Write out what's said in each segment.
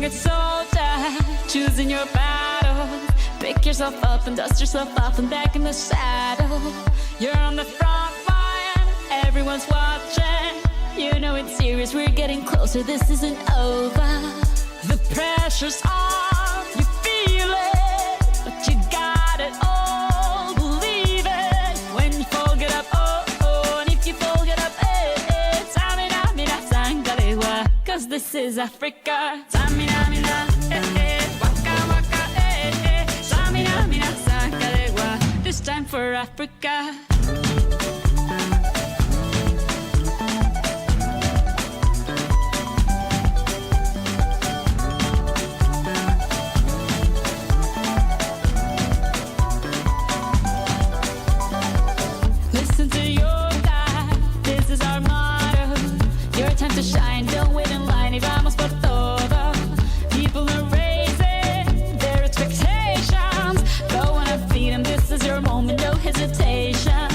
good soldier, choosing your battle. Pick yourself up and dust yourself off and back in the saddle. You're on the front line, everyone's watching. You know it's serious, we're getting closer, this isn't over. The pressure's on, you feel it, but you got it all, believe it. When you fall, get up, oh, oh, and if you fall, get up, eh, eh. Tamina, mina, sangalewa, cause this is Africa. Tamina, mina, eh, eh, waka, waka, eh, eh. Tamina, mina, sangalewa, this time for Africa. Listen to your God, this is our motto. Your time to shine, don't wait in line, y vamos por todo. People are raising their expectations. Go on and feed them, this is your moment, no hesitation.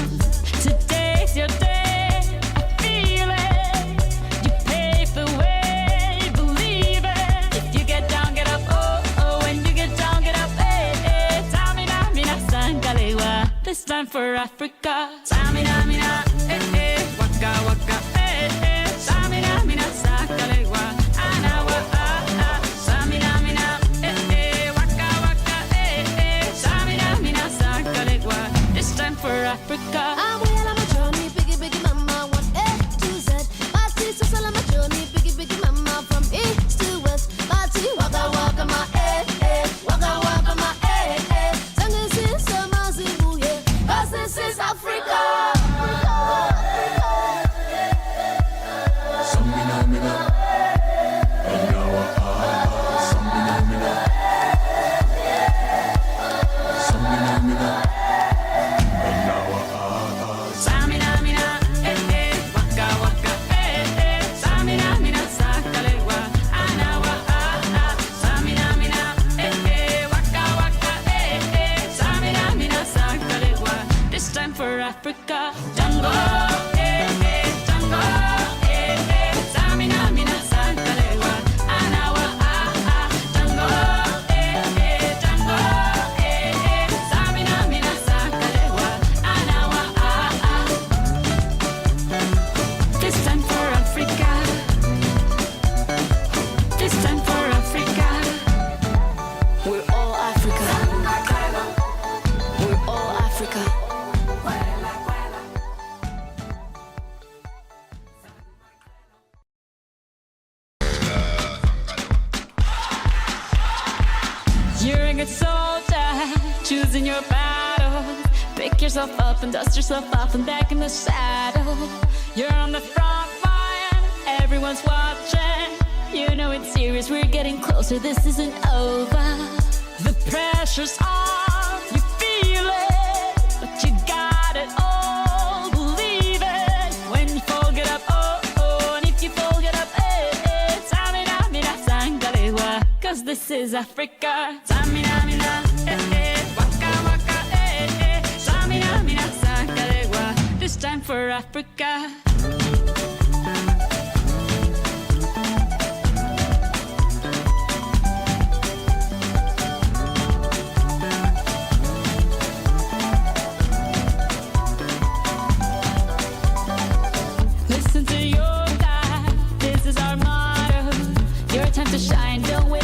Today's your day, I feel it. You pave the way, believe it. If you get down, get up, oh, oh. When you get down, get up, eh, eh. Tamina, mina, sangalewa, this time for Africa. Tamina, mina, eh, eh. Waka, waka, eh, eh. Tamina, mina, sangalewa, anawa, ah, ah. Tamina, mina, eh, eh. Waka, waka, eh, eh. Tamina, mina, sangalewa, this time for Africa. I'm well on my journey, biggie, biggie mama, 1 A to Z. Party, so on my journey, biggie, biggie mama, from east to west. Party, waka, waka, my eh, eh. Waka, waka, my eh, eh. Tango, summer, Zimbabwe, yeah. 'Cause this is Africa. Samina mina, anawa ah, samina mina, samina mina, anawa ah. Tamina, mina, eh, eh. Waka, waka, eh, eh. Tamina, mina, sangalewa, anawa, ah, ah. Tamina, mina, eh, eh. Waka, waka, eh, eh. Tamina, mina, sangalewa, this time for Africa. Jungle, eh, eh. Jungle, eh, eh. Tamina, mina, sangalewa, anawa, ah, ah. Jungle, eh, eh. Jungle, eh, eh. Tamina, mina, sangalewa, anawa, ah, ah. This time for Africa. This time for Africa. We're all Africa. We're all Africa. You're a good soldier, choosing your battle. Pick yourself up and dust yourself off and back in the saddle. You're on the front line, everyone's watching. You know it's serious, we're getting closer, this isn't over. The pressure's on, you feel it, but you got it all, believe it. When you fall, get up, oh, oh, and if you fall, get up, eh, eh. Tamina, mina, sangalewa, cause this is Africa. Tamina, mina, eh, eh. Waka, waka, eh, eh. Tamina, mina, sangalewa, this time for Africa. Listen to your God, this is our motto. Your time to shine, don't wait